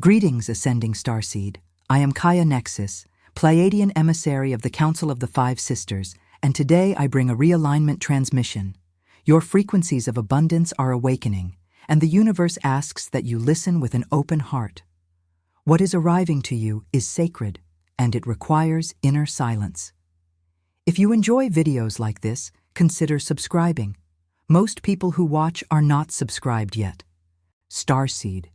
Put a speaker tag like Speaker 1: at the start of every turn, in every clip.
Speaker 1: Greetings, Ascending Starseed. I am Kaya Nexus, Pleiadian emissary of the Council of the Five Sisters, and today I bring a realignment transmission. Your frequencies of abundance are awakening, and the universe asks that you listen with an open heart. What is arriving to you is sacred, and it requires inner silence. If you enjoy videos like this, consider subscribing. Most people who watch are not subscribed yet. Starseed.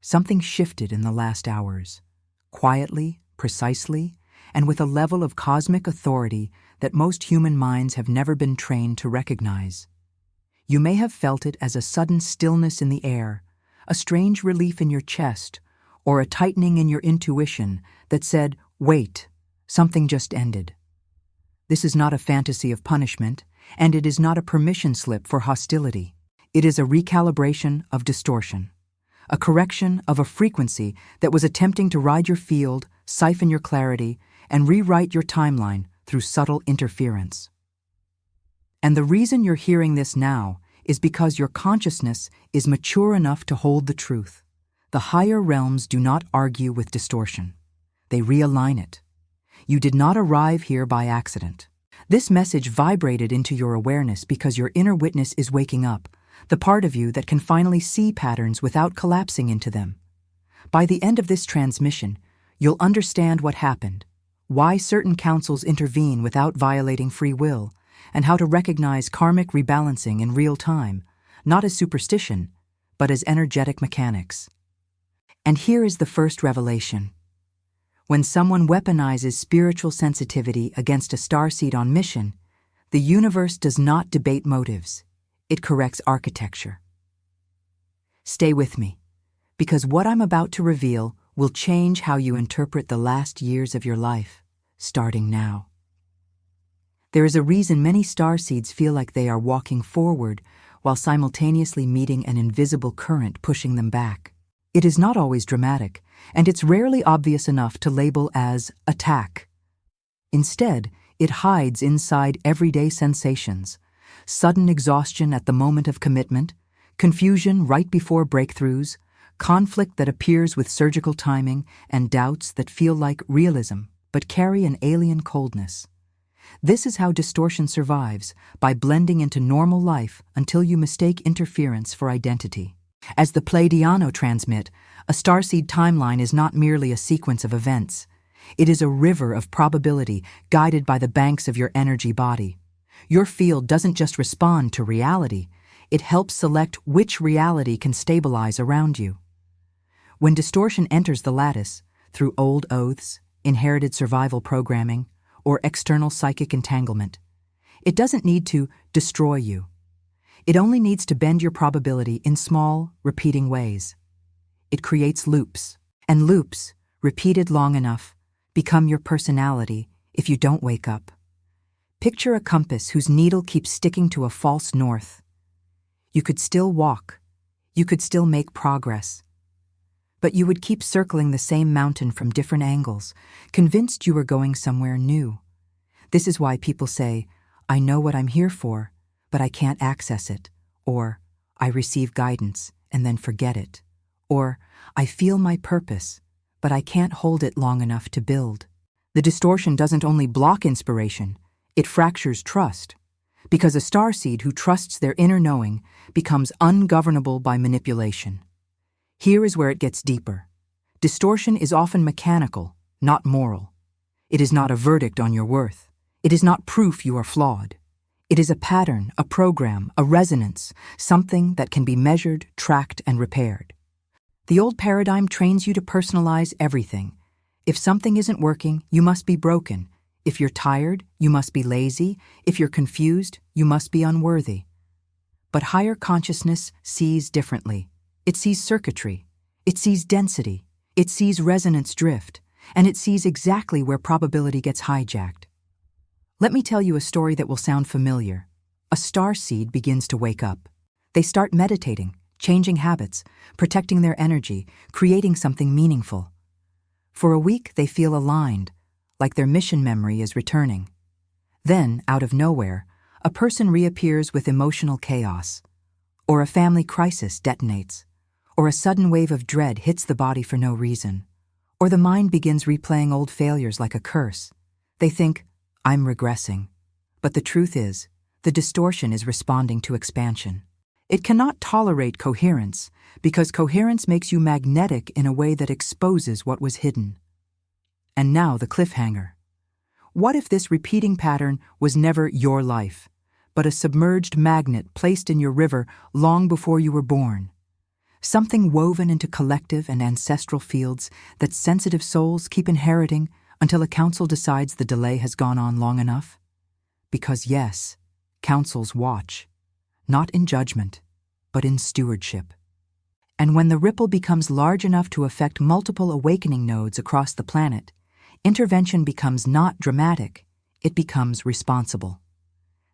Speaker 1: Something shifted in the last hours, quietly, precisely, and with a level of cosmic authority that most human minds have never been trained to recognize. You may have felt it as a sudden stillness in the air, a strange relief in your chest, or a tightening in your intuition that said, "Wait, something just ended." This is not a fantasy of punishment, and it is not a permission slip for hostility. It is a recalibration of distortion. A correction of a frequency that was attempting to ride your field, siphon your clarity, and rewrite your timeline through subtle interference. And the reason you're hearing this now is because your consciousness is mature enough to hold the truth. The higher realms do not argue with distortion. They realign it. You did not arrive here by accident. This message vibrated into your awareness because your inner witness is waking up, the part of you that can finally see patterns without collapsing into them. By the end of this transmission, you'll understand what happened, why certain councils intervene without violating free will, and how to recognize karmic rebalancing in real time, not as superstition, but as energetic mechanics. And here is the first revelation. When someone weaponizes spiritual sensitivity against a starseed on mission, the universe does not debate motives. It corrects architecture. Stay with me, because what I'm about to reveal will change how you interpret the last years of your life, starting now. There is a reason many starseeds feel like they are walking forward while simultaneously meeting an invisible current pushing them back. It is not always dramatic, and it's rarely obvious enough to label as attack. Instead, it hides inside everyday sensations. Sudden exhaustion at the moment of commitment, confusion right before breakthroughs, conflict that appears with surgical timing, and doubts that feel like realism but carry an alien coldness. This is how distortion survives, by blending into normal life until you mistake interference for identity. As the Pleiadian transmit, a starseed timeline is not merely a sequence of events. It is a river of probability guided by the banks of your energy body. Your field doesn't just respond to reality, it helps select which reality can stabilize around you. When distortion enters the lattice, through old oaths, inherited survival programming, or external psychic entanglement, it doesn't need to destroy you. It only needs to bend your probability in small, repeating ways. It creates loops, and loops, repeated long enough, become your personality if you don't wake up. Picture a compass whose needle keeps sticking to a false north. You could still walk. You could still make progress. But you would keep circling the same mountain from different angles, convinced you were going somewhere new. This is why people say, "I know what I'm here for, but I can't access it," or "I receive guidance and then forget it," or "I feel my purpose, but I can't hold it long enough to build." The distortion doesn't only block inspiration, it fractures trust, because a starseed who trusts their inner knowing becomes ungovernable by manipulation. Here is where it gets deeper. Distortion is often mechanical, not moral. It is not a verdict on your worth. It is not proof you are flawed. It is a pattern, a program, a resonance, something that can be measured, tracked, and repaired. The old paradigm trains you to personalize everything. If something isn't working, you must be broken. If you're tired, you must be lazy. If you're confused, you must be unworthy. But higher consciousness sees differently. It sees circuitry. It sees density. It sees resonance drift. And it sees exactly where probability gets hijacked. Let me tell you a story that will sound familiar. A starseed begins to wake up. They start meditating, changing habits, protecting their energy, creating something meaningful. For a week, they feel aligned, like their mission memory is returning. Then, out of nowhere, a person reappears with emotional chaos, or a family crisis detonates, or a sudden wave of dread hits the body for no reason, or the mind begins replaying old failures like a curse. They think, I'm regressing. But the truth is, the distortion is responding to expansion. It cannot tolerate coherence, because coherence makes you magnetic in a way that exposes what was hidden. And now the cliffhanger. What if this repeating pattern was never your life, but a submerged magnet placed in your river long before you were born? Something woven into collective and ancestral fields that sensitive souls keep inheriting until a council decides the delay has gone on long enough? Because yes, councils watch, not in judgment, but in stewardship. And when the ripple becomes large enough to affect multiple awakening nodes across the planet, intervention becomes not dramatic, it becomes responsible.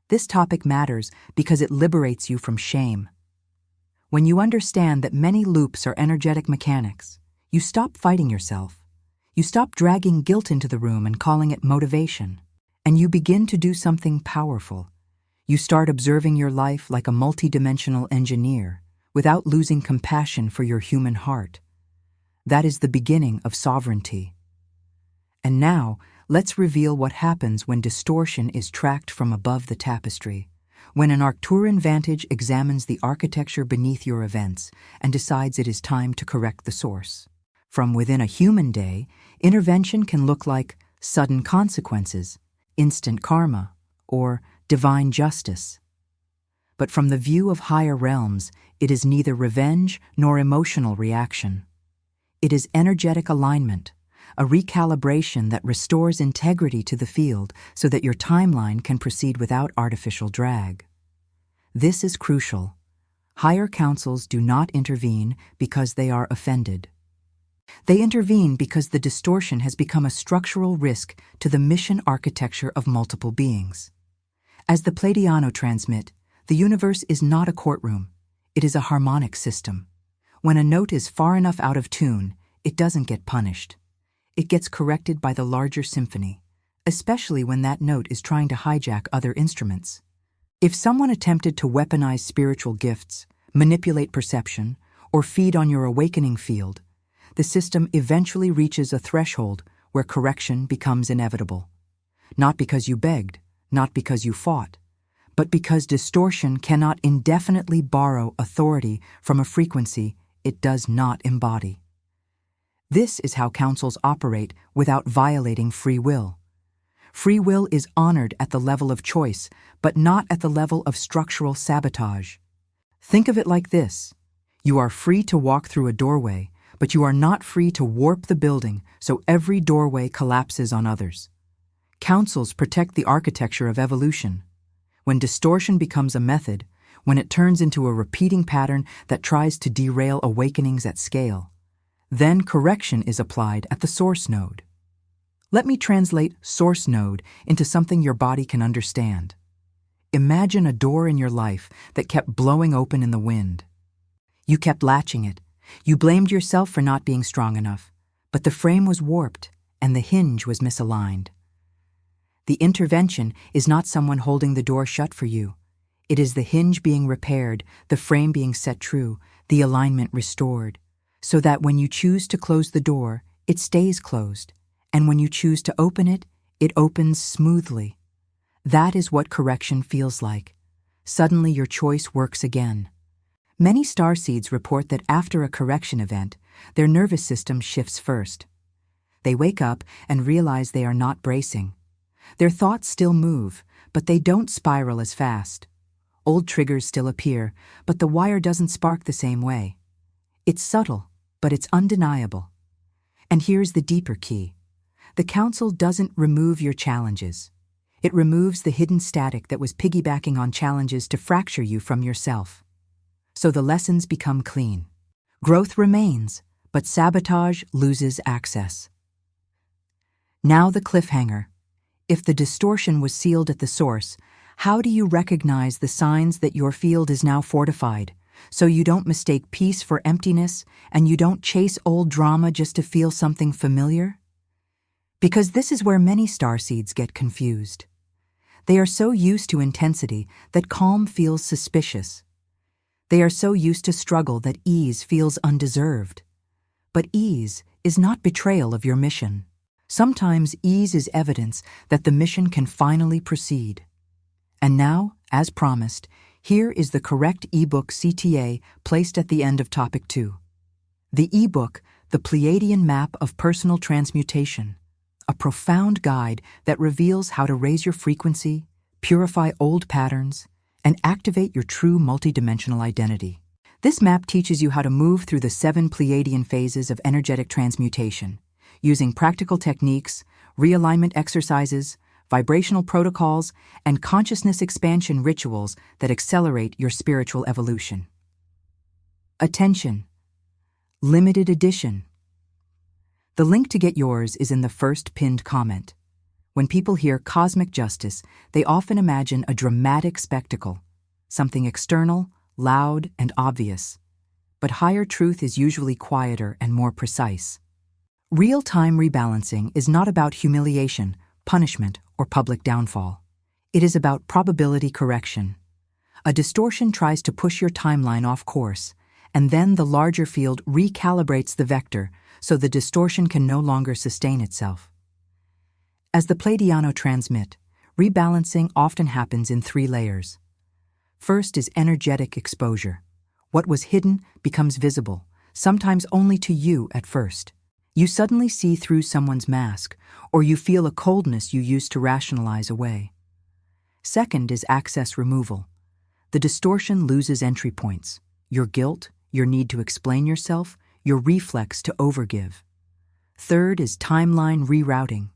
Speaker 1: This topic matters because it liberates you from shame. When you understand that many loops are energetic mechanics, you stop fighting yourself. You stop dragging guilt into the room and calling it motivation. And you begin to do something powerful. You start observing your life like a multidimensional engineer, without losing compassion for your human heart. That is the beginning of sovereignty. And now, let's reveal what happens when distortion is tracked from above the tapestry, when an Arcturian vantage examines the architecture beneath your events and decides it is time to correct the source. From within a human day, intervention can look like sudden consequences, instant karma, or divine justice. But from the view of higher realms, it is neither revenge nor emotional reaction. It is energetic alignment, a recalibration that restores integrity to the field so that your timeline can proceed without artificial drag. This is crucial. Higher councils do not intervene because they are offended. They intervene because the distortion has become a structural risk to the mission architecture of multiple beings. As the Pleiadian transmit, the universe is not a courtroom, it is a harmonic system. When a note is far enough out of tune, it doesn't get punished. It gets corrected by the larger symphony, especially when that note is trying to hijack other instruments. If someone attempted to weaponize spiritual gifts, manipulate perception, or feed on your awakening field, the system eventually reaches a threshold where correction becomes inevitable. Not because you begged, not because you fought, but because distortion cannot indefinitely borrow authority from a frequency it does not embody. This is how councils operate without violating free will. Free will is honored at the level of choice, but not at the level of structural sabotage. Think of it like this. You are free to walk through a doorway, but you are not free to warp the building so every doorway collapses on others. Councils protect the architecture of evolution. When distortion becomes a method, when it turns into a repeating pattern that tries to derail awakenings at scale, then correction is applied at the source node. Let me translate source node into something your body can understand. Imagine a door in your life that kept blowing open in the wind. You kept latching it. You blamed yourself for not being strong enough, but the frame was warped and the hinge was misaligned. The intervention is not someone holding the door shut for you. It is the hinge being repaired, the frame being set true, the alignment restored, so that when you choose to close the door, it stays closed, and when you choose to open it, it opens smoothly. That is what correction feels like. Suddenly your choice works again. Many starseeds report that after a correction event, their nervous system shifts first. They wake up and realize they are not bracing. Their thoughts still move, but they don't spiral as fast. Old triggers still appear, but the wire doesn't spark the same way. It's subtle, but it's undeniable. And here's the deeper key. The council doesn't remove your challenges. It removes the hidden static that was piggybacking on challenges to fracture you from yourself. So the lessons become clean. Growth remains, but sabotage loses access. Now the cliffhanger. If the distortion was sealed at the source, how do you recognize the signs that your field is now fortified, so you don't mistake peace for emptiness and you don't chase old drama just to feel something familiar? Because this is where many starseeds get confused. They are so used to intensity that calm feels suspicious. They are so used to struggle that ease feels undeserved. But ease is not betrayal of your mission. Sometimes ease is evidence that the mission can finally proceed. And now, as promised, here is the correct ebook CTA placed at the end of Topic 2. The ebook, The Pleiadian Map of Personal Transmutation, a profound guide that reveals how to raise your frequency, purify old patterns, and activate your true multidimensional identity. This map teaches you how to move through the 7 Pleiadian phases of energetic transmutation, using practical techniques, realignment exercises, vibrational protocols, and consciousness expansion rituals that accelerate your spiritual evolution. Attention! Limited edition. The link to get yours is in the first pinned comment. When people hear cosmic justice, they often imagine a dramatic spectacle, something external, loud, and obvious. But higher truth is usually quieter and more precise. Real-time rebalancing is not about humiliation, punishment, or public downfall. It is about probability correction. A distortion tries to push your timeline off course, and then the larger field recalibrates the vector so the distortion can no longer sustain itself. As the Pleiadiano transmit, rebalancing often happens in 3 layers. First is energetic exposure. What was hidden becomes visible, sometimes only to you at first. You suddenly see through someone's mask, or you feel a coldness you used to rationalize away. Second is access removal. The distortion loses entry points: your guilt, your need to explain yourself, your reflex to overgive. Third is timeline rerouting.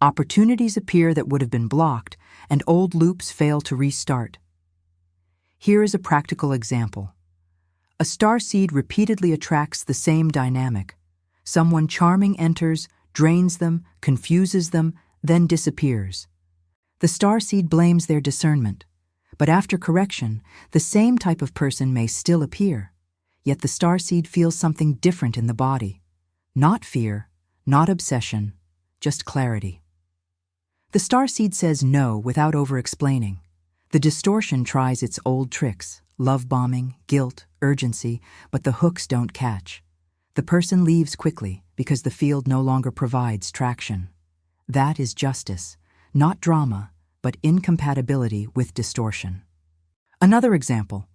Speaker 1: Opportunities appear that would have been blocked, and old loops fail to restart. Here is a practical example. A starseed repeatedly attracts the same dynamic. Someone charming enters, drains them, confuses them, then disappears. The starseed blames their discernment, but after correction, the same type of person may still appear, yet the starseed feels something different in the body. Not fear, not obsession, just clarity. The starseed says no without over-explaining. The distortion tries its old tricks: love-bombing, guilt, urgency, but the hooks don't catch. The person leaves quickly because the field no longer provides traction. That is justice, not drama, but incompatibility with distortion. Another example.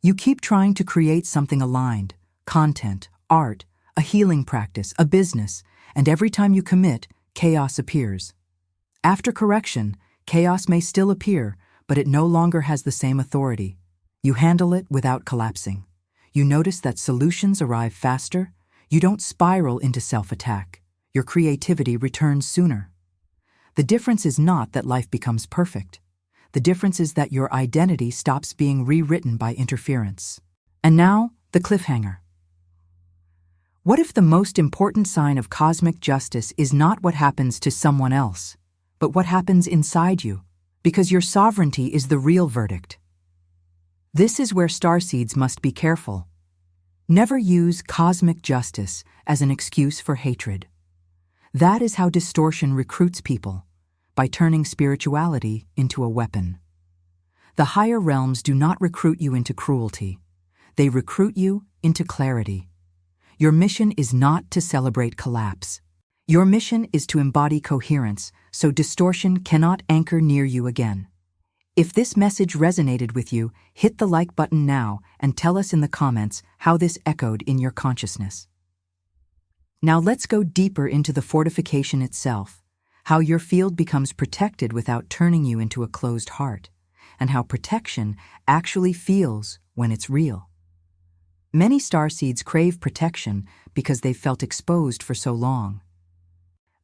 Speaker 1: You keep trying to create something aligned: content, art, a healing practice, a business, and every time you commit, chaos appears. After correction, chaos may still appear, but it no longer has the same authority. You handle it without collapsing. You notice that solutions arrive faster. You don't spiral into self-attack. Your creativity returns sooner. The difference is not that life becomes perfect. The difference is that your identity stops being rewritten by interference. And now, the cliffhanger. What if the most important sign of cosmic justice is not what happens to someone else, but what happens inside you? Because your sovereignty is the real verdict. This is where starseeds must be careful. Never use cosmic justice as an excuse for hatred. That is how distortion recruits people, by turning spirituality into a weapon. The higher realms do not recruit you into cruelty. They recruit you into clarity. Your mission is not to celebrate collapse. Your mission is to embody coherence, so distortion cannot anchor near you again. If this message resonated with you, hit the like button now and tell us in the comments how this echoed in your consciousness. Now let's go deeper into the fortification itself, how your field becomes protected without turning you into a closed heart, and how protection actually feels when it's real. Many starseeds crave protection because they've felt exposed for so long.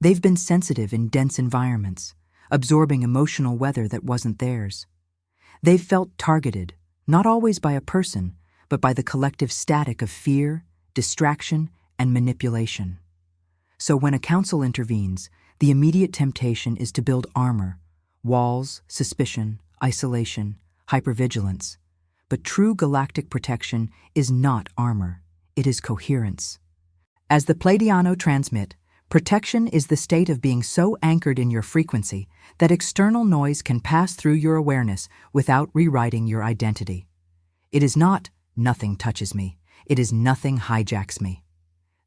Speaker 1: They've been sensitive in dense environments, absorbing emotional weather that wasn't theirs. They've felt targeted, not always by a person, but by the collective static of fear, distraction, and manipulation. So when a council intervenes, the immediate temptation is to build armor: walls, suspicion, isolation, hypervigilance. But true galactic protection is not armor, it is coherence. As the Pleiadiano transmit, protection is the state of being so anchored in your frequency that external noise can pass through your awareness without rewriting your identity. It is not nothing touches me. It is nothing hijacks me.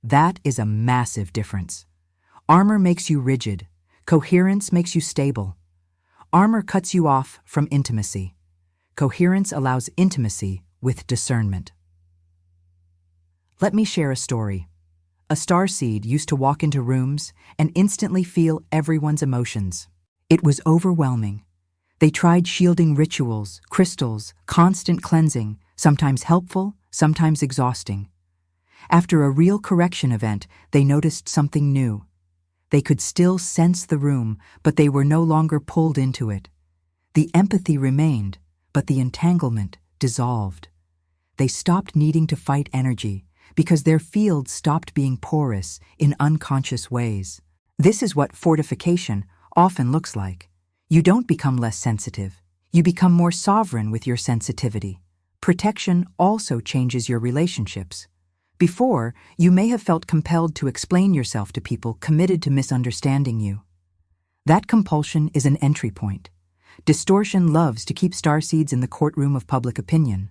Speaker 1: That is a massive difference. Armor makes you rigid. Coherence makes you stable. Armor cuts you off from intimacy. Coherence allows intimacy with discernment. Let me share a story. A starseed used to walk into rooms and instantly feel everyone's emotions. It was overwhelming. They tried shielding rituals, crystals, constant cleansing, sometimes helpful, sometimes exhausting. After a real correction event, they noticed something new. They could still sense the room, but they were no longer pulled into it. The empathy remained, but the entanglement dissolved. They stopped needing to fight energy because their field stopped being porous in unconscious ways. This is what fortification often looks like. You don't become less sensitive. You become more sovereign with your sensitivity. Protection also changes your relationships. Before, you may have felt compelled to explain yourself to people committed to misunderstanding you. That compulsion is an entry point. Distortion loves to keep starseeds in the courtroom of public opinion.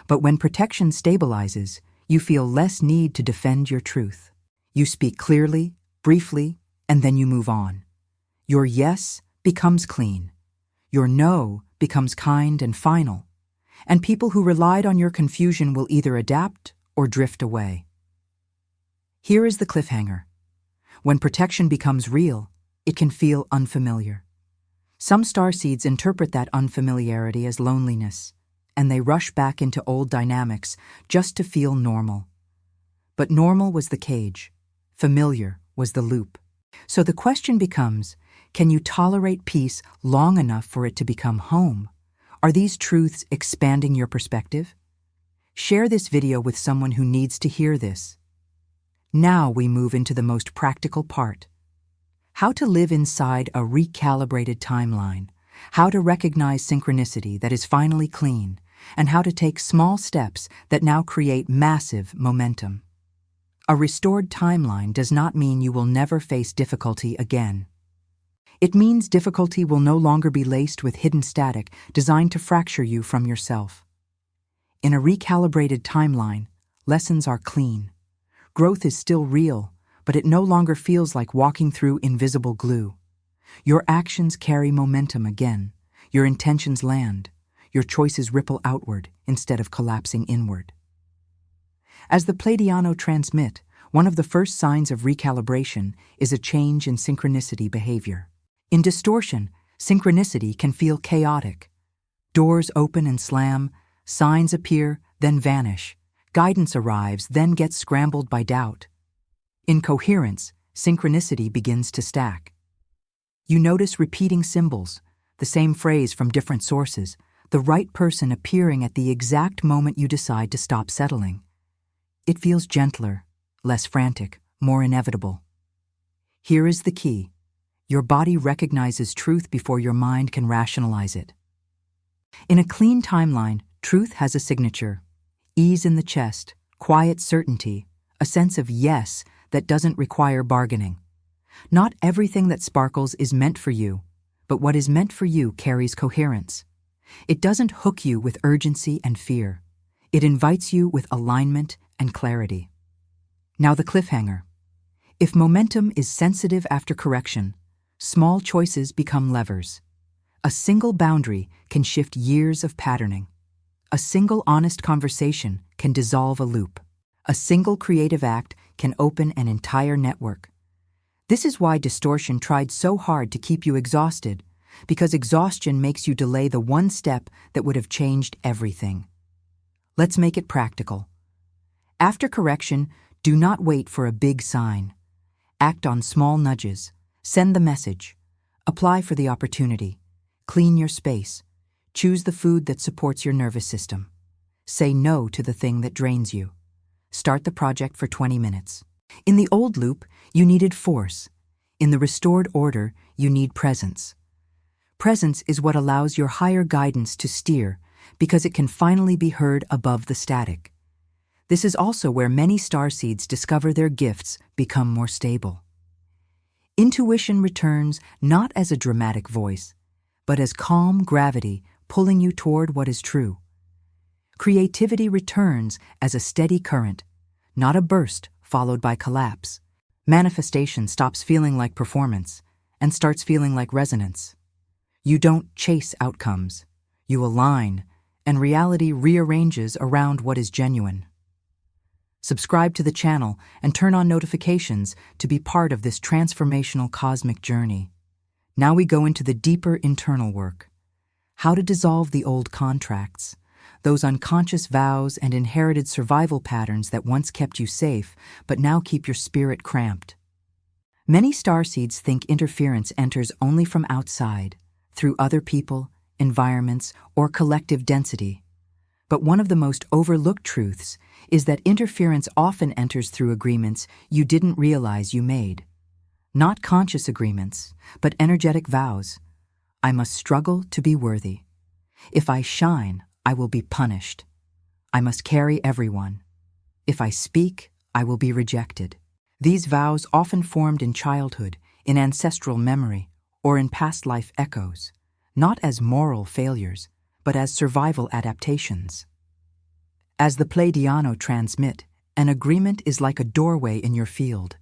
Speaker 1: But when protection stabilizes, you feel less need to defend your truth. You speak clearly, briefly, and then you move on. Your yes becomes clean. Your no becomes kind and final. And people who relied on your confusion will either adapt or drift away. Here is the cliffhanger. When protection becomes real, it can feel unfamiliar. Some starseeds interpret that unfamiliarity as loneliness, and they rush back into old dynamics just to feel normal. But normal was the cage. Familiar was the loop. So the question becomes, can you tolerate peace long enough for it to become home? Are these truths expanding your perspective? Share this video with someone who needs to hear this. Now we move into the most practical part. How to live inside a recalibrated timeline, how to recognize synchronicity that is finally clean, and how to take small steps that now create massive momentum. A restored timeline does not mean you will never face difficulty again. It means difficulty will no longer be laced with hidden static designed to fracture you from yourself. In a recalibrated timeline, lessons are clean. Growth is still real, but it no longer feels like walking through invisible glue. Your actions carry momentum again. Your intentions land. Your choices ripple outward instead of collapsing inward. As the Pleiadian transmit, one of the first signs of recalibration is a change in synchronicity behavior. In distortion, synchronicity can feel chaotic. Doors open and slam, signs appear, then vanish. Guidance arrives, then gets scrambled by doubt. In coherence, synchronicity begins to stack. You notice repeating symbols, the same phrase from different sources, the right person appearing at the exact moment you decide to stop settling. It feels gentler, less frantic, more inevitable. Here is the key. Your body recognizes truth before your mind can rationalize it. In a clean timeline, truth has a signature. Ease in the chest, quiet certainty, a sense of yes that doesn't require bargaining. Not everything that sparkles is meant for you, but what is meant for you carries coherence. It doesn't hook you with urgency and fear. It invites you with alignment and clarity. Now the cliffhanger. If momentum is sensitive after correction, small choices become levers. A single boundary can shift years of patterning. A single honest conversation can dissolve a loop. A single creative act can open an entire network. This is why distortion tried so hard to keep you exhausted, because exhaustion makes you delay the one step that would have changed everything. Let's make it practical. After correction, do not wait for a big sign. Act on small nudges. Send the message. Apply for the opportunity. Clean your space. Choose the food that supports your nervous system. Say no to the thing that drains you. Start the project for 20 minutes. In the old loop, you needed force. In the restored order, you need presence. Presence is what allows your higher guidance to steer because it can finally be heard above the static. This is also where many starseeds discover their gifts become more stable. Intuition returns not as a dramatic voice, but as calm gravity pulling you toward what is true. Creativity returns as a steady current, not a burst followed by collapse. Manifestation stops feeling like performance and starts feeling like resonance. You don't chase outcomes. You align, and reality rearranges around what is genuine. Subscribe to the channel and turn on notifications to be part of this transformational cosmic journey. Now we go into the deeper internal work. How to dissolve the old contracts, those unconscious vows and inherited survival patterns that once kept you safe, but now keep your spirit cramped. Many starseeds think interference enters only from outside, through other people, environments, or collective density. But one of the most overlooked truths is that interference often enters through agreements you didn't realize you made. Not conscious agreements, but energetic vows. I must struggle to be worthy. If I shine, I will be punished. I must carry everyone. If I speak, I will be rejected. These vows often formed in childhood, in ancestral memory, or in past life echoes, not as moral failures, but as survival adaptations. As the Pleiadian transmit, an agreement is like a doorway in your field.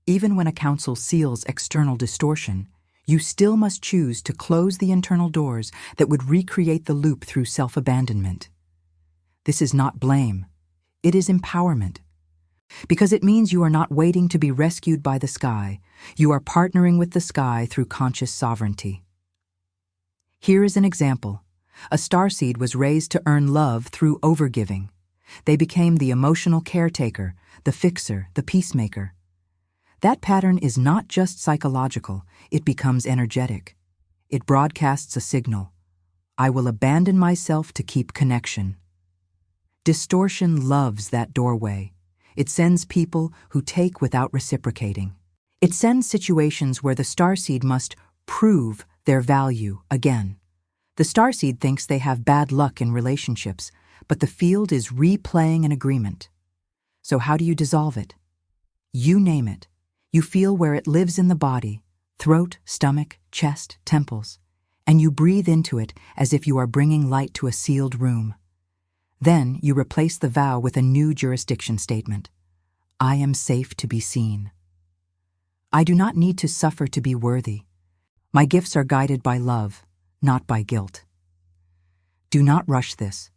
Speaker 1: Even when a council seals external distortion, you still must choose to close the internal doors that would recreate the loop through self-abandonment. This is not blame. It is empowerment. Because it means you are not waiting to be rescued by the sky. You are partnering with the sky through conscious sovereignty. Here is an example. A starseed was raised to earn love through overgiving. They became the emotional caretaker, the fixer, the peacemaker. That pattern is not just psychological, it becomes energetic. It broadcasts a signal. I will abandon myself to keep connection. Distortion loves that doorway. It sends people who take without reciprocating. It sends situations where the starseed must prove their value again. The starseed thinks they have bad luck in relationships, but the field is replaying an agreement. So how do you dissolve it? You name it. You feel where it lives in the body, throat, stomach, chest, temples, and you breathe into it as if you are bringing light to a sealed room. Then you replace the vow with a new jurisdiction statement. I am safe to be seen. I do not need to suffer to be worthy. My gifts are guided by love, not by guilt. Do not rush this.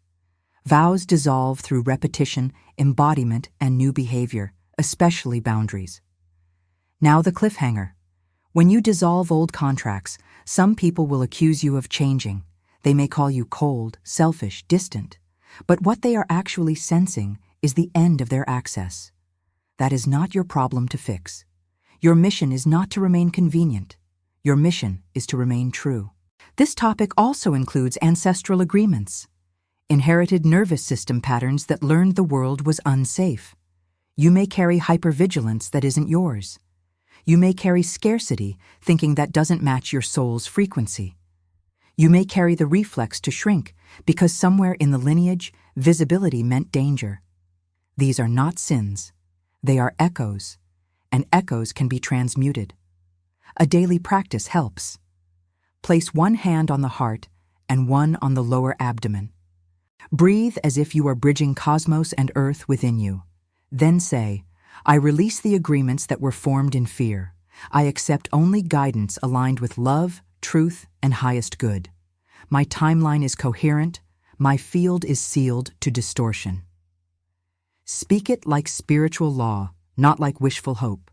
Speaker 1: Vows dissolve through repetition, embodiment, and new behavior, especially boundaries. Now the cliffhanger. When you dissolve old contracts, some people will accuse you of changing. They may call you cold, selfish, distant. But what they are actually sensing is the end of their access. That is not your problem to fix. Your mission is not to remain convenient. Your mission is to remain true. This topic also includes ancestral agreements, inherited nervous system patterns that learned the world was unsafe. You may carry hypervigilance that isn't yours. You may carry scarcity, thinking that doesn't match your soul's frequency. You may carry the reflex to shrink, because somewhere in the lineage, visibility meant danger. These are not sins. They are echoes, and echoes can be transmuted. A daily practice helps. Place one hand on the heart and one on the lower abdomen. Breathe as if you are bridging cosmos and earth within you. Then say, I release the agreements that were formed in fear. I accept only guidance aligned with love, truth, and highest good. My timeline is coherent. My field is sealed to distortion. Speak it like spiritual law, not like wishful hope.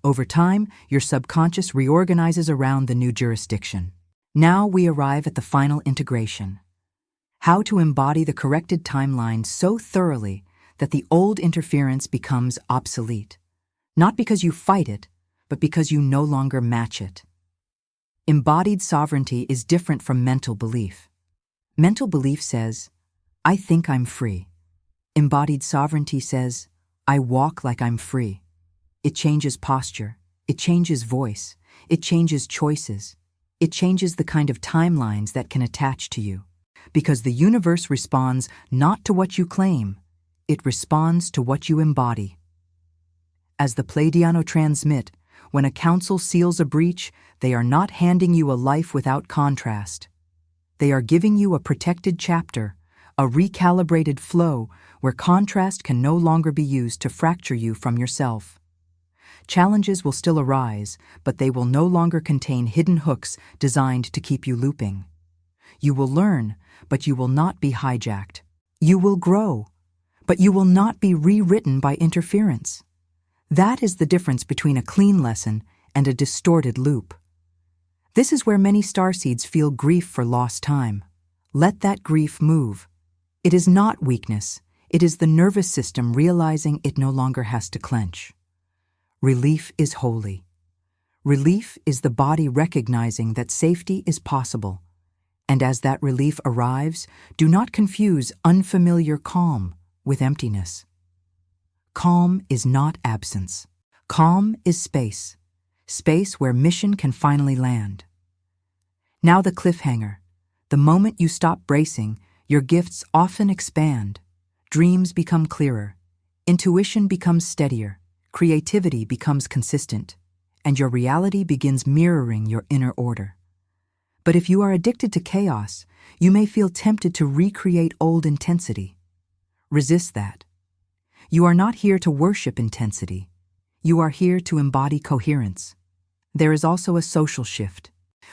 Speaker 1: Over time, your subconscious reorganizes around the new jurisdiction. Now we arrive at the final integration. How to embody the corrected timeline so thoroughly that the old interference becomes obsolete. Not because you fight it, but because you no longer match it. Embodied sovereignty is different from mental belief. Mental belief says, I think I'm free. Embodied sovereignty says, I walk like I'm free. It changes posture. It changes voice. It changes choices. It changes the kind of timelines that can attach to you. Because the universe responds not to what you claim, it responds to what you embody. As the Pleiadian transmit, when a council seals a breach, they are not handing you a life without contrast. They are giving you a protected chapter, a recalibrated flow where contrast can no longer be used to fracture you from yourself. Challenges will still arise, but they will no longer contain hidden hooks designed to keep you looping. You will learn, but you will not be hijacked. You will grow, but you will not be rewritten by interference. That is the difference between a clean lesson and a distorted loop. This is where many starseeds feel grief for lost time. Let that grief move. It is not weakness. It is the nervous system realizing it no longer has to clench. Relief is holy. Relief is the body recognizing that safety is possible. And as that relief arrives, do not confuse unfamiliar calm with emptiness. Calm is not absence. Calm is space. Space where mission can finally land. Now the cliffhanger. The moment you stop bracing, your gifts often expand. Dreams become clearer. Intuition becomes steadier. Creativity becomes consistent. And your reality begins mirroring your inner order. But if you are addicted to chaos, you may feel tempted to recreate old intensity. Resist that. You are not here to worship intensity. You are here to embody coherence. There is also a social shift.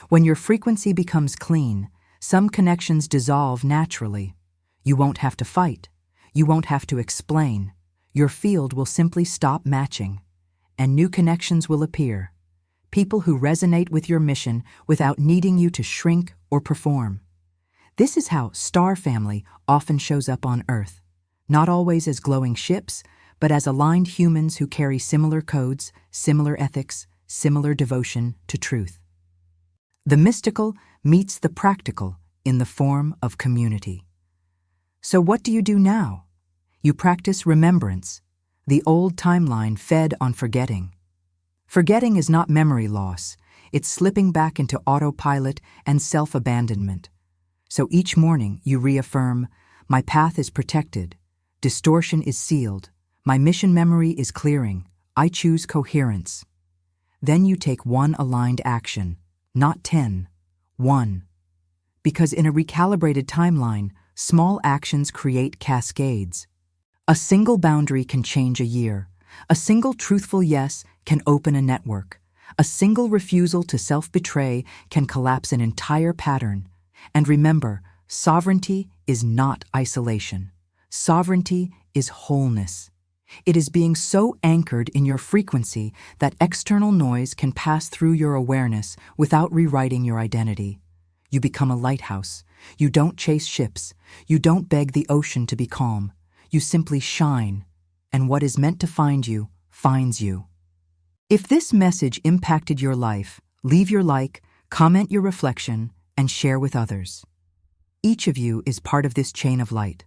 Speaker 1: When your frequency becomes clean, some connections dissolve naturally. You won't have to fight. You won't have to explain. Your field will simply stop matching, and new connections will appear. People who resonate with your mission without needing you to shrink or perform. This is how Star Family often shows up on Earth, not always as glowing ships, but as aligned humans who carry similar codes, similar ethics, similar devotion to truth. The mystical meets the practical in the form of community. So what do you do now? You practice remembrance, the old timeline fed on forgetting. Forgetting is not memory loss, it's slipping back into autopilot and self-abandonment. So each morning you reaffirm, my path is protected, distortion is sealed, my mission memory is clearing, I choose coherence. Then you take one aligned action, not 10, 1. Because in a recalibrated timeline, small actions create cascades. A single boundary can change a year. A single truthful yes can open a network. A single refusal to self-betray can collapse an entire pattern. And remember, sovereignty is not isolation. Sovereignty is wholeness. It is being so anchored in your frequency that external noise can pass through your awareness without rewriting your identity. You become a lighthouse. You don't chase ships. You don't beg the ocean to be calm. You simply shine, and what is meant to find you, finds you. If this message impacted your life, leave your like, comment your reflection, and share with others. Each of you is part of this chain of light.